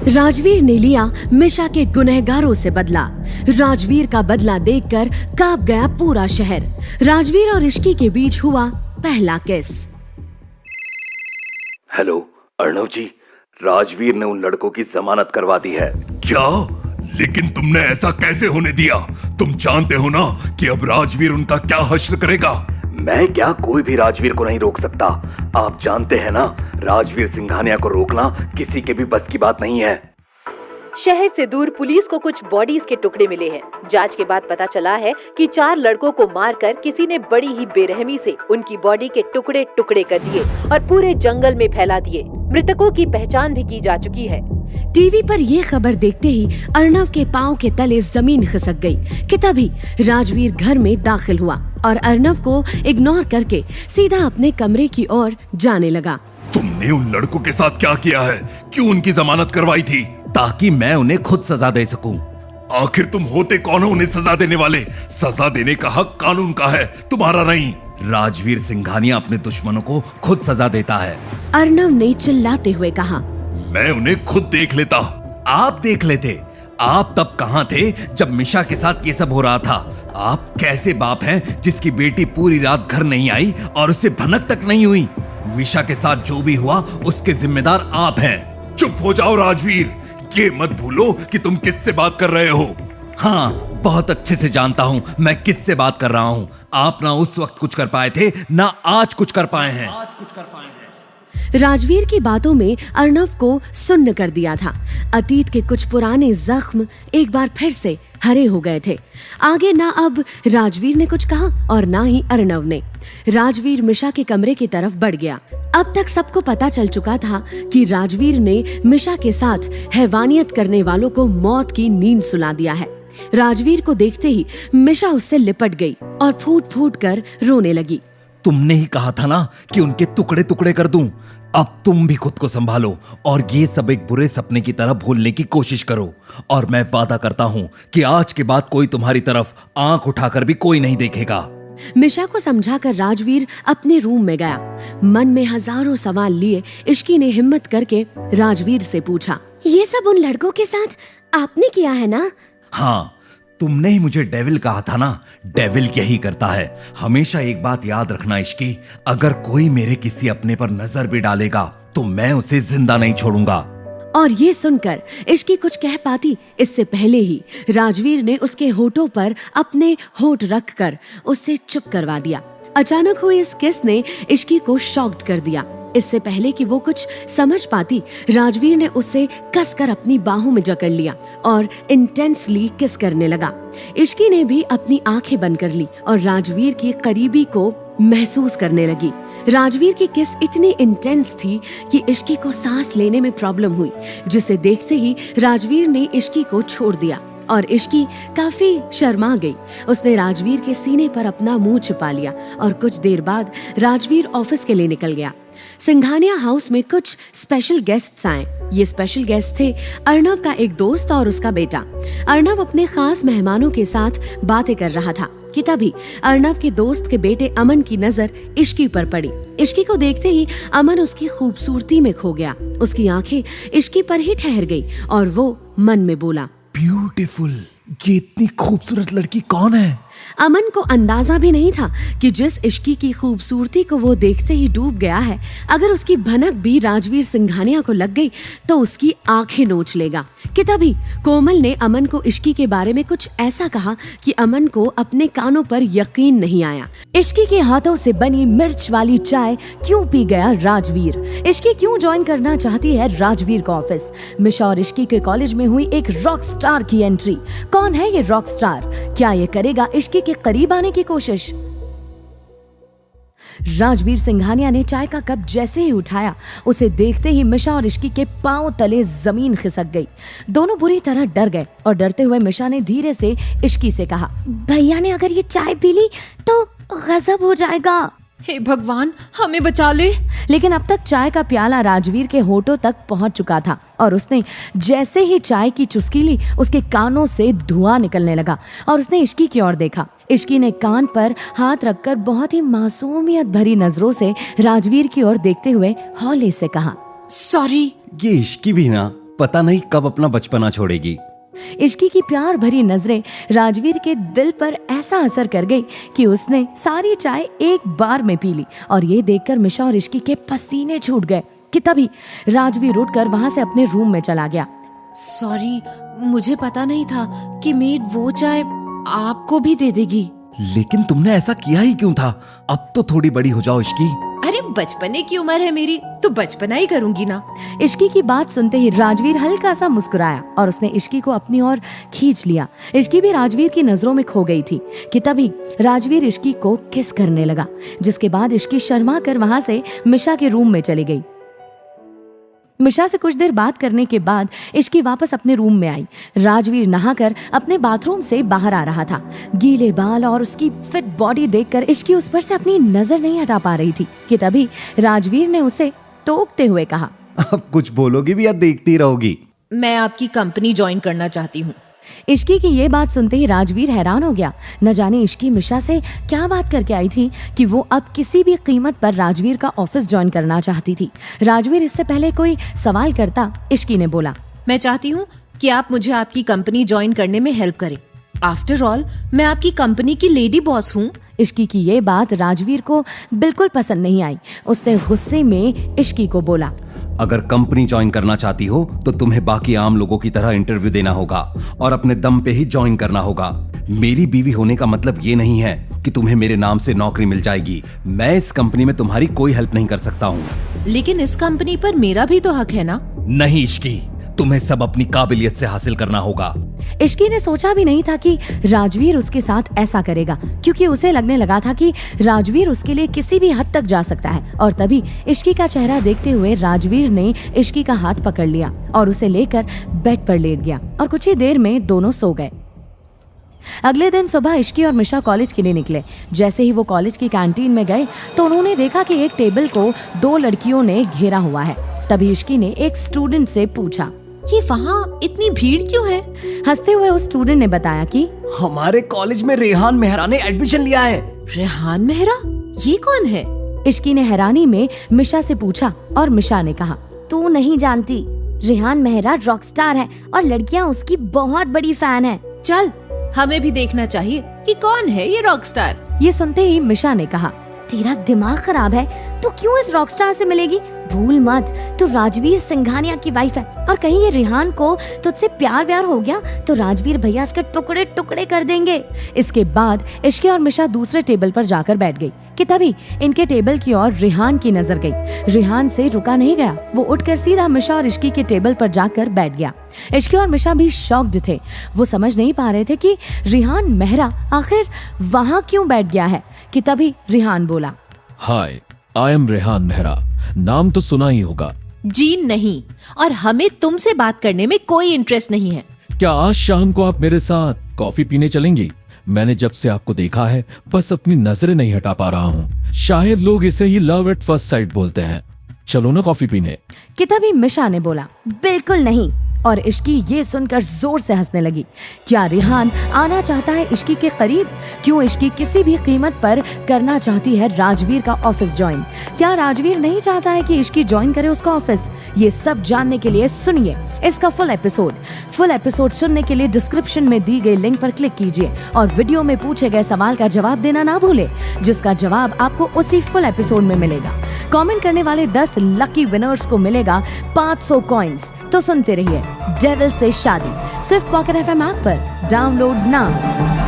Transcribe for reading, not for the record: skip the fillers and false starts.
राजवीर ने लिया मिशा के गुनहगारों से बदला। राजवीर का बदला देखकर कांप गया पूरा शहर। राजवीर और इश्की के बीच हुआ पहला किस। हेलो अर्णव जी, राजवीर ने उन लड़कों की जमानत करवा दी है। क्या? लेकिन तुमने ऐसा कैसे होने दिया? तुम जानते हो ना कि अब राजवीर उनका क्या हश्र करेगा। मैं क्या, कोई भी राजवीर को नहीं रोक सकता। आप जानते हैं ना, राजवीर सिंघानिया को रोकना किसी के भी बस की बात नहीं है। शहर से दूर पुलिस को कुछ बॉडीज के टुकड़े मिले हैं। जांच के बाद पता चला है कि 4 लड़कों को मारकर किसी ने बड़ी ही बेरहमी से उनकी बॉडी के टुकड़े टुकड़े कर दिए और पूरे जंगल में फैला दिए। मृतकों की पहचान भी की जा चुकी है। टीवी पर ये खबर देखते ही अर्णव के पांव के तले जमीन खिसक गई कि तभी राजवीर घर में दाखिल हुआ और अर्णव को इग्नोर करके सीधा अपने कमरे की ओर जाने लगा। तुमने उन लड़कों के साथ क्या किया है? क्यों उनकी जमानत करवाई थी? ताकि मैं उन्हें खुद सजा दे सकूं। आखिर तुम होते कौन हो उन्हें सजा देने वाले? सजा देने का हक कानून का है, तुम्हारा नहीं। राजवीर सिंघानिया अपने दुश्मनों को खुद सजा देता है। अर्णव ने चिल्लाते हुए कहा, मैं उन्हें खुद देख लेता। आप देख लेते? आप तब कहां थे जब मिशा के साथ ये सब हो रहा था? आप कैसे बाप हैं जिसकी बेटी पूरी रात घर नहीं आई और उससे भनक तक नहीं हुई? मिशा के साथ जो भी हुआ उसके जिम्मेदार आप हैं। चुप हो जाओ राजवीर, ये मत भूलो कि तुम किससे बात कर रहे हो। हाँ, बहुत अच्छे से जानता हूँ मैं किससे बात कर रहा हूँ। आप ना उस वक्त कुछ कर पाए थे, ना आज कुछ कर पाए हैं। राजवीर की बातों में अर्णव को सुन्न कर दिया था। अतीत के कुछ पुराने जख्म एक बार फिर से हरे हो गए थे। आगे ना अब राजवीर ने कुछ कहा और ना ही अर्णव ने। राजवीर मिशा के कमरे की तरफ बढ़ गया। अब तक सबको पता चल चुका था कि राजवीर ने मिशा के साथ हैवानियत करने वालों को मौत की नींद सुला दिया है। राजवीर को देखते ही मिशा उससे लिपट गई और फूट फूट कर रोने लगी। तुमने ही कहा था ना कि उनके टुकड़े टुकड़े कर दूं। अब तुम भी खुद को संभालो और ये सब एक बुरे सपने की तरह भूलने की कोशिश करो। और मैं वादा करता हूँ कि आज के बाद कोई तुम्हारी तरफ आंख उठाकर भी कोई नहीं देखेगा। मिशा को समझाकर राजवीर अपने रूम में गया। मन में हजारों सवाल लिए इश्की ने हिम्मत करके राजवीर से पूछा, ये सब उन लड़कों के साथ आपने किया है ना? हाँ, तुमने ही मुझे डेविल कहा था ना। डेविल यही करता है। हमेशा एक बात याद रखना इश्की, अगर कोई मेरे किसी अपने पर नजर भी डालेगा तो मैं उसे जिंदा नहीं छोड़ूंगा। और ये सुनकर इश्की कुछ कह पाती इससे पहले ही राजवीर ने उसके होठों पर अपने होठ रखकर उससे चुप करवा दिया। अचानक हुई इस किस ने इश्की को शॉक्ड कर दिया। इससे पहले कि वो कुछ समझ पाती, राजवीर ने उसे कसकर अपनी बाहों में जकड़ लिया और इंटेंसली किस करने लगा। इश्की ने भी अपनी आंखें बंद कर ली और राजवीर की करीबी को महसूस करने लगी। राजवीर की किस इतनी इंटेंस थी कि इश्की को सांस लेने में प्रॉब्लम हुई, जिसे देखते ही राजवीर ने इश्की को छोड़ दिया और इश्की काफी शर्मा गई। उसने राजवीर के सीने पर अपना मुंह छिपा लिया और कुछ देर बाद राजवीर ऑफिस के लिए निकल गया। सिंघानिया हाउस में कुछ स्पेशल गेस्ट्स आए। ये स्पेशल गेस्ट थे अर्णव का एक दोस्त और उसका बेटा। अर्णव अपने खास मेहमानों के साथ बातें कर रहा था कि तभी अर्णव के दोस्त के बेटे अमन की नजर इश्की पर पड़ी। इश्की को देखते ही अमन उसकी खूबसूरती में खो गया। उसकी आंखें इश्की पर ही ठहर गई और वो मन में बोला, ब्यूटीफुल, ये इतनी खूबसूरत लड़की कौन है? अमन को अंदाजा भी नहीं था कि जिस इश्की की खूबसूरती को वो देखते ही डूब गया है, अगर उसकी भनक भी राजवीर सिंघानिया को लग गई तो उसकी आंखें नोच लेगा। कि तभी कोमल ने अमन को इश्की के बारे में कुछ ऐसा कहा कि अमन को अपने कानों पर यकीन नहीं आया। इश्की के हाथों से बनी मिर्च वाली चाय क्यों पी गया राजवीर? इश्की क्यों ज्वाइन करना चाहती है राजवीर का ऑफिस? मिशा और इश्की के कॉलेज में हुई एक रॉक स्टार की एंट्री। कौन है ये रॉक स्टार? क्या ये करेगा इश्की के करीब आने की कोशिश? राजवीर सिंघानिया ने चाय का कप जैसे ही उठाया, उसे देखते ही मिशा और इश्की के पांव तले जमीन खिसक गई। दोनों बुरी तरह डर गए और डरते हुए मिशा ने धीरे से इश्की से कहा, भैया ने अगर ये चाय पी ली तो गजब हो जाएगा। हे भगवान, हमें बचा ले। लेकिन अब तक चाय का प्याला राजवीर के होठों तक पहुंच चुका था और उसने जैसे ही चाय की चुस्की ली, उसके कानों से धुआं निकलने लगा और उसने इश्की की ओर देखा। इश्की ने कान पर हाथ रखकर बहुत ही मासूमियत भरी नजरों से राजवीर की ओर देखते हुए हौले से कहा, सॉरी। ये इश्की भी ना पता नहीं कब अपना बचपना छोड़ेगी। इश्की की प्यार भरी नजरें राजवीर के दिल पर ऐसा असर कर गई कि उसने सारी चाय एक बार में पी ली। और ये देखकर मिशा और इश्की के पसीने छूट गए कि तभी राजवीर उठकर वहां से अपने रूम में चला गया। सॉरी, मुझे पता नहीं था कि मेड वो चाय आपको भी दे देगी। लेकिन तुमने ऐसा किया ही क्यों था? अब तो थोड़ी बड़ी हो जाओ इश्की। अरे बचपने की उम्र है मेरी, तो बचपना ही करूंगी ना। इश्की की बात सुनते ही राजवीर हल्का सा मुस्कुराया और उसने इश्की को अपनी ओर खींच लिया। इश्की भी राजवीर की नजरों में खो गई थी कि तभी राजवीर इश्की को किस करने लगा, जिसके बाद इश्की शर्मा कर वहां से मिशा के रूम में चली गई। मिशा से कुछ देर बात करने के बाद इश्की वापस अपने रूम में आई। राजवीर नहाकर अपने बाथरूम से बाहर आ रहा था। गीले बाल और उसकी फिट बॉडी देखकर इश्की उस पर से अपनी नजर नहीं हटा पा रही थी कि तभी राजवीर ने उसे टोकते हुए कहा, अब कुछ बोलोगी भी या देखती रहोगी? मैं आपकी कंपनी ज्वाइन करना चाहती हूँ। इश्की की ये बात सुनते ही राजवीर हैरान हो गया। न जाने इश्की मिशा से क्या बात करके आई थी कि वो अब किसी भी कीमत पर राजवीर का ऑफिस ज्वाइन करना चाहती थी। राजवीर इससे पहले कोई सवाल करता, इश्की ने बोला, मैं चाहती हूँ कि आप मुझे आपकी कंपनी ज्वाइन करने में हेल्प करें। आफ्टर ऑल मैं आपकी कंपनी की लेडी बॉस हूँ। इश्की की ये बात राजवीर को बिल्कुल पसंद नहीं आई। उसने गुस्से में इश्की को बोला, अगर कंपनी ज्वाइन करना चाहती हो तो तुम्हें बाकी आम लोगों की तरह इंटरव्यू देना होगा और अपने दम पे ही ज्वाइन करना होगा। मेरी बीवी होने का मतलब ये नहीं है कि तुम्हें मेरे नाम से नौकरी मिल जाएगी। मैं इस कंपनी में तुम्हारी कोई हेल्प नहीं कर सकता हूँ। लेकिन इस कंपनी पर मेरा भी तो हक है ना। नहीं इश्की, तुम्हें सब अपनी काबिलियत से हासिल करना होगा। इश्की ने सोचा भी नहीं था कि राजवीर उसके साथ ऐसा करेगा, क्योंकि उसे लगने लगा था कि राजवीर उसके लिए किसी भी हद तक जा सकता है। और तभी इश्की का चेहरा देखते हुए राजवीर ने इश्की का हाथ पकड़ लिया और उसे लेकर बेड पर लेट गया और कुछ ही देर में दोनों सो गए। अगले दिन सुबह इश्की और मिशा कॉलेज के लिए निकले। जैसे ही वो कॉलेज की कैंटीन में गए तो उन्होंने देखा कि एक टेबल को 2 लड़कियों ने घेरा हुआ है। तभी इश्की ने एक स्टूडेंट से पूछा, ये वहाँ इतनी भीड़ क्यों है? हंसते हुए उस स्टूडेंट ने बताया कि हमारे कॉलेज में रेहान मेहरा ने एडमिशन लिया है। रेहान मेहरा? ये कौन है? इश्की ने हैरानी में मिशा से पूछा और मिशा ने कहा, तू नहीं जानती, रेहान मेहरा रॉकस्टार है और लड़कियां उसकी बहुत बड़ी फैन है। चल, हमें भी देखना चाहिए कि कौन है ये रॉकस्टार। ये सुनते ही मिशा ने कहा, तेरा दिमाग खराब है, तू क्यों इस रॉकस्टार से मिलेगी? भूल मत, तू राजवीर सिंघानिया की वाइफ है और कहीं ये रेहान को तुझसे प्यार व्यार हो गया तो राजवीर भैया इसके टुकड़े टुकड़े कर देंगे। इसके बाद इश्की और मिशा दूसरे टेबल पर जाकर बैठ गई कि तभी इनके टेबल की ओर रेहान की नजर गई। रेहान से रुका नहीं गया, वो उठकर सीधा मिशा और इश्की के टेबल पर जाकर बैठ गया। इश्की और मिशा भी शॉक्ड थे। वो समझ नहीं पा रहे थे कि रेहान मेहरा आखिर वहाँ क्यों बैठ गया है कि तभी रेहान बोला, हाय, आई एम रेहान मेहरा। नाम तो सुना ही होगा। जी नहीं, और हमें तुमसे बात करने में कोई इंटरेस्ट नहीं है। क्या आज शाम को आप मेरे साथ कॉफी पीने चलेंगी? मैंने जब से आपको देखा है बस अपनी नजरें नहीं हटा पा रहा हूँ। शायद लोग इसे ही लव एट फर्स्ट साइट बोलते हैं। चलो ना कॉफी पीने। कि तभी मिशा ने बोला, बिल्कुल नहीं। और इश्की ये सुनकर जोर से हंसने लगी। क्या रेहान आना चाहता है इश्की के करीब? क्यों इश्की किसी भी कीमत पर करना चाहती है राजवीर का ऑफिस ज्वाइन? क्या राजवीर नहीं चाहता है कि इश्की ज्वाइन करे उसका ऑफिस? ये सब जानने के लिए सुनिए इसका फुल एपिसोड सुनने के लिए डिस्क्रिप्शन में दी गई लिंक पर क्लिक कीजिए और वीडियो में पूछे गए सवाल का जवाब देना ना भूले, जिसका जवाब आपको उसी फुल एपिसोड में मिलेगा। कमेंट करने वाले 10 लकी विनर्स को मिलेगा 500 कॉइंस। तो सुनते रहिए डेविल से शादी, सिर्फ पॉकेट FM ऐप पर। Download now.